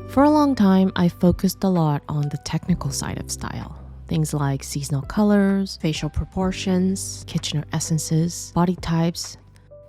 For a long time, I focused a lot on the technical side of style. Things like seasonal colors, facial proportions, Kitchener essences, body types.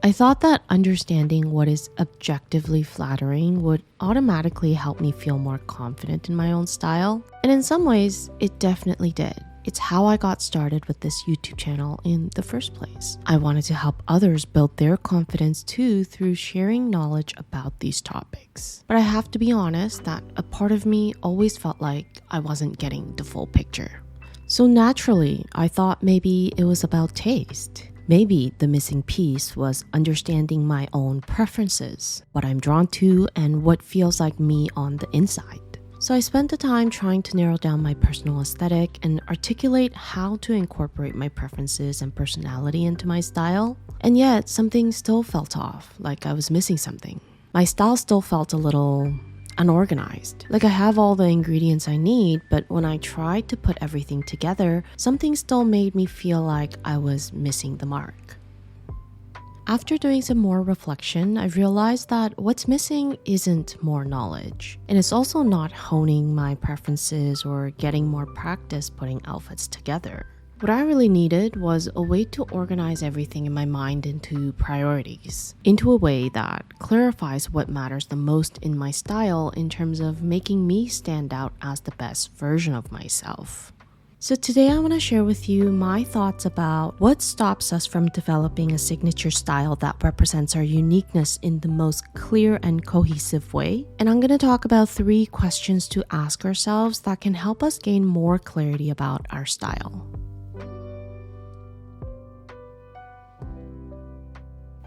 I thought that understanding what is objectively flattering would automatically help me feel more confident in my own style. And in some ways, it definitely did. It's how I got started with this YouTube channel in the first place. I wanted to help others build their confidence too through sharing knowledge about these topics. But I have to be honest that a part of me always felt like I wasn't getting the full picture. So naturally, I thought maybe it was about taste. Maybe the missing piece was understanding my own preferences, what I'm drawn to, and what feels like me on the inside. So I spent the time trying to narrow down my personal aesthetic and articulate how to incorporate my preferences and personality into my style. And yet, something still felt off, like I was missing something. My style still felt a little unorganized. Like I have all the ingredients I need, but when I tried to put everything together, something still made me feel like I was missing the mark. After doing some more reflection, I realized that what's missing isn't more knowledge. And it's also not honing my preferences or getting more practice putting outfits together. What I really needed was a way to organize everything in my mind into priorities, into a way that clarifies what matters the most in my style in terms of making me stand out as the best version of myself. So today I want to share with you my thoughts about what stops us from developing a signature style that represents our uniqueness in the most clear and cohesive way. And I'm going to talk about 3 questions to ask ourselves that can help us gain more clarity about our style.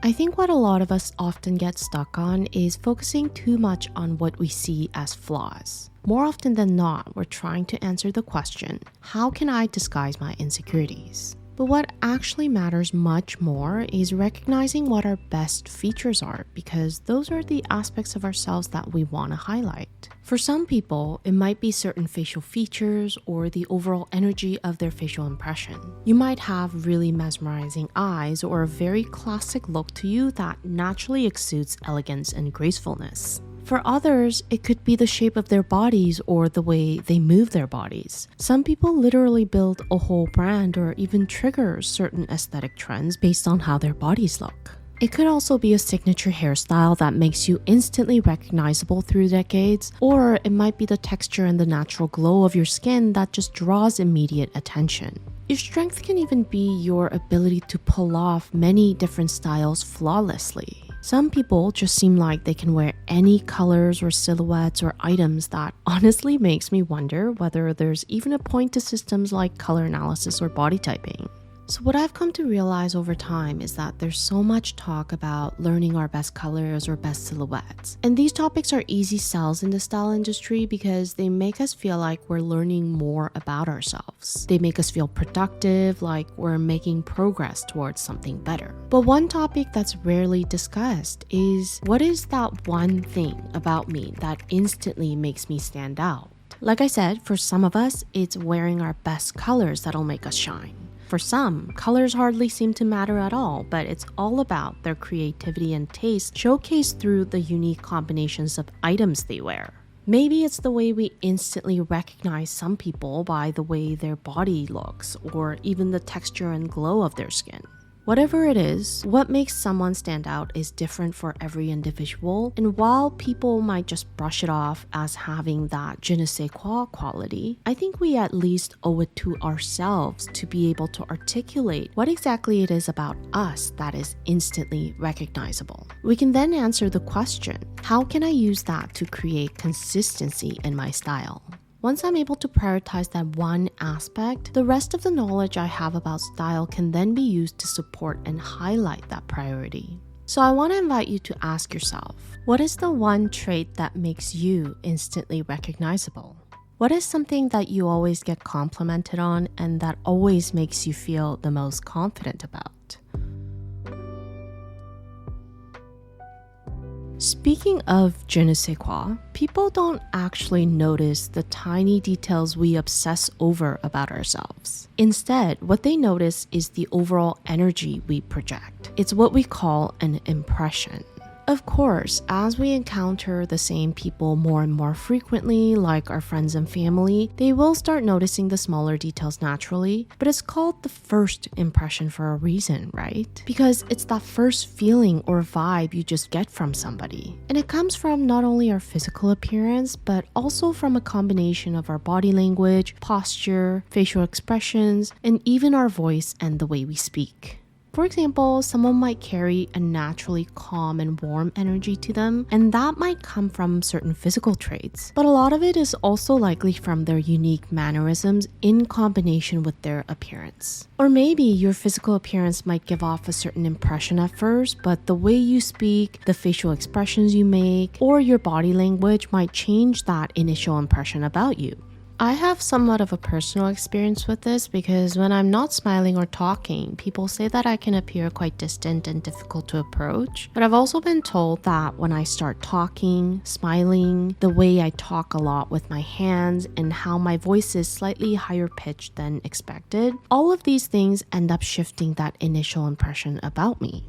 I think what a lot of us often get stuck on is focusing too much on what we see as flaws. More often than not, we're trying to answer the question, how can I disguise my insecurities? But what actually matters much more is recognizing what our best features are, because those are the aspects of ourselves that we want to highlight. For some people, it might be certain facial features or the overall energy of their facial impression. You might have really mesmerizing eyes or a very classic look to you that naturally exudes elegance and gracefulness. For others, it could be the shape of their bodies or the way they move their bodies. Some people literally build a whole brand or even trigger certain aesthetic trends based on how their bodies look. It could also be a signature hairstyle that makes you instantly recognizable through decades, or it might be the texture and the natural glow of your skin that just draws immediate attention. Your strength can even be your ability to pull off many different styles flawlessly. Some people just seem like they can wear any colors or silhouettes or items that honestly makes me wonder whether there's even a point to systems like color analysis or body typing. So what I've come to realize over time is that there's so much talk about learning our best colors or best silhouettes. And these topics are easy sells in the style industry because they make us feel like we're learning more about ourselves. They make us feel productive, like we're making progress towards something better. But one topic that's rarely discussed is, what is that one thing about me that instantly makes me stand out? Like I said, for some of us, it's wearing our best colors that'll make us shine. For some, colors hardly seem to matter at all, but it's all about their creativity and taste showcased through the unique combinations of items they wear. Maybe it's the way we instantly recognize some people by the way their body looks, or even the texture and glow of their skin. Whatever it is, what makes someone stand out is different for every individual, and while people might just brush it off as having that je ne sais quoi quality, I think we at least owe it to ourselves to be able to articulate what exactly it is about us that is instantly recognizable. We can then answer the question, how can I use that to create consistency in my style? Once I'm able to prioritize that one aspect, the rest of the knowledge I have about style can then be used to support and highlight that priority. So I want to invite you to ask yourself, what is the one trait that makes you instantly recognizable? What is something that you always get complimented on and that always makes you feel the most confident about? Speaking of je ne sais quoi, people don't actually notice the tiny details we obsess over about ourselves. Instead, what they notice is the overall energy we project. It's what we call an impression. Of course, as we encounter the same people more and more frequently, like our friends and family, they will start noticing the smaller details naturally, but it's called the first impression for a reason, right? Because it's that first feeling or vibe you just get from somebody. And it comes from not only our physical appearance, but also from a combination of our body language, posture, facial expressions, and even our voice and the way we speak. For example, someone might carry a naturally calm and warm energy to them, and that might come from certain physical traits. But a lot of it is also likely from their unique mannerisms in combination with their appearance. Or maybe your physical appearance might give off a certain impression at first, but the way you speak, the facial expressions you make, or your body language might change that initial impression about you. I have somewhat of a personal experience with this because when I'm not smiling or talking, people say that I can appear quite distant and difficult to approach. But I've also been told that when I start talking, smiling, the way I talk a lot with my hands, and how my voice is slightly higher pitched than expected, all of these things end up shifting that initial impression about me.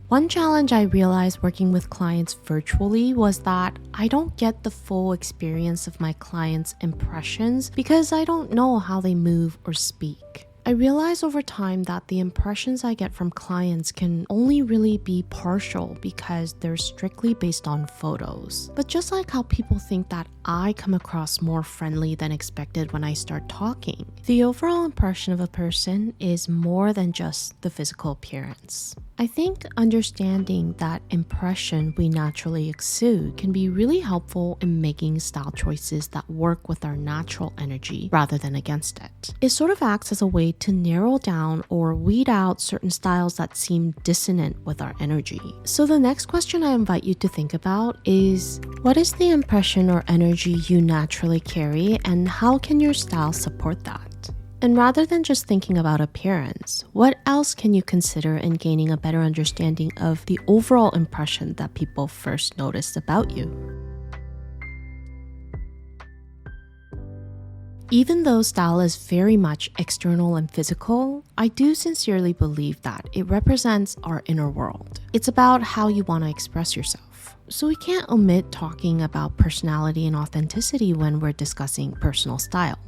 One challenge I realized working with clients virtually was that I don't get the full experience of my clients' impressions because I don't know how they move or speak. I realized over time that the impressions I get from clients can only really be partial because they're strictly based on photos. But just like how people think that I come across more friendly than expected when I start talking, the overall impression of a person is more than just the physical appearance. I think understanding that impression we naturally exude can be really helpful in making style choices that work with our natural energy rather than against it. It sort of acts as a way to narrow down or weed out certain styles that seem dissonant with our energy. So the next question I invite you to think about is, what is the impression or energy you naturally carry, and how can your style support that? And rather than just thinking about appearance, what else can you consider in gaining a better understanding of the overall impression that people first noticed about you? Even though style is very much external and physical, I do sincerely believe that it represents our inner world. It's about how you want to express yourself. So we can't omit talking about personality and authenticity when we're discussing personal style.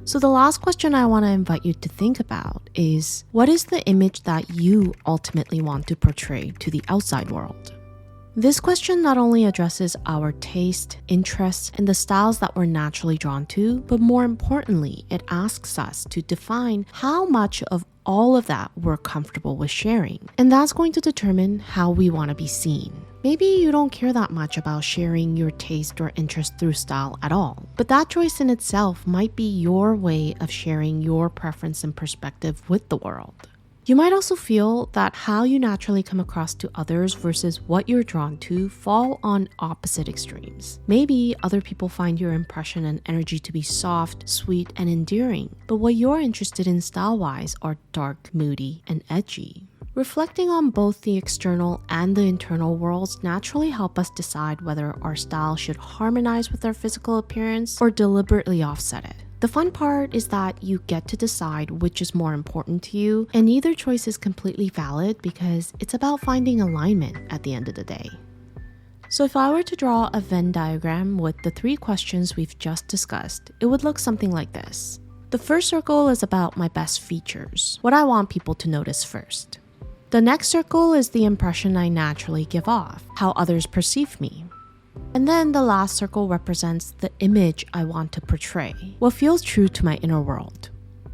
So the last question I want to invite you to think about is, what is the image that you ultimately want to portray to the outside world? This question not only addresses our taste, interests, and the styles that we're naturally drawn to, but more importantly, it asks us to define how much of all of that we're comfortable with sharing. And that's going to determine how we want to be seen. Maybe you don't care that much about sharing your taste or interest through style at all, but that choice in itself might be your way of sharing your preference and perspective with the world. You might also feel that how you naturally come across to others versus what you're drawn to fall on opposite extremes. Maybe other people find your impression and energy to be soft, sweet, and endearing, but what you're interested in style-wise are dark, moody, and edgy. Reflecting on both the external and the internal worlds naturally help us decide whether our style should harmonize with our physical appearance or deliberately offset it. The fun part is that you get to decide which is more important to you, and either choice is completely valid because it's about finding alignment at the end of the day. So if I were to draw a Venn diagram with the 3 questions we've just discussed, it would look something like this. The first circle is about my best features, what I want people to notice first. The next circle is the impression I naturally give off, how others perceive me. And then the last circle represents the image I want to portray, what feels true to my inner world.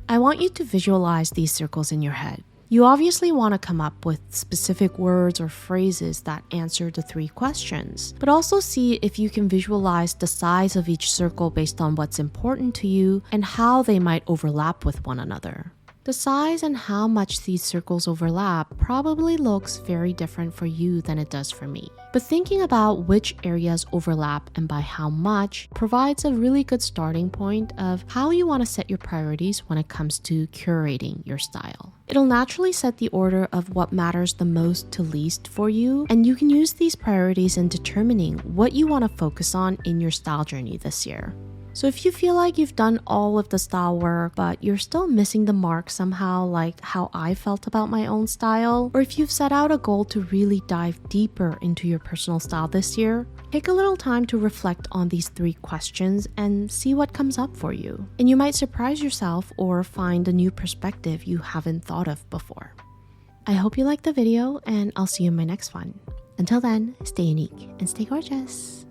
I want you to visualize these circles in your head. You obviously want to come up with specific words or phrases that answer the 3 questions, but also see if you can visualize the size of each circle based on what's important to you and how they might overlap with one another. The size and how much these circles overlap probably looks very different for you than it does for me. But thinking about which areas overlap and by how much provides a really good starting point of how you want to set your priorities when it comes to curating your style. It'll naturally set the order of what matters the most to least for you, and you can use these priorities in determining what you want to focus on in your style journey this year. So if you feel like you've done all of the style work, but you're still missing the mark somehow, like how I felt about my own style, or if you've set out a goal to really dive deeper into your personal style this year, take a little time to reflect on these 3 questions and see what comes up for you. And you might surprise yourself or find a new perspective you haven't thought of before. I hope you liked the video, and I'll see you in my next one. Until then, stay unique and stay gorgeous.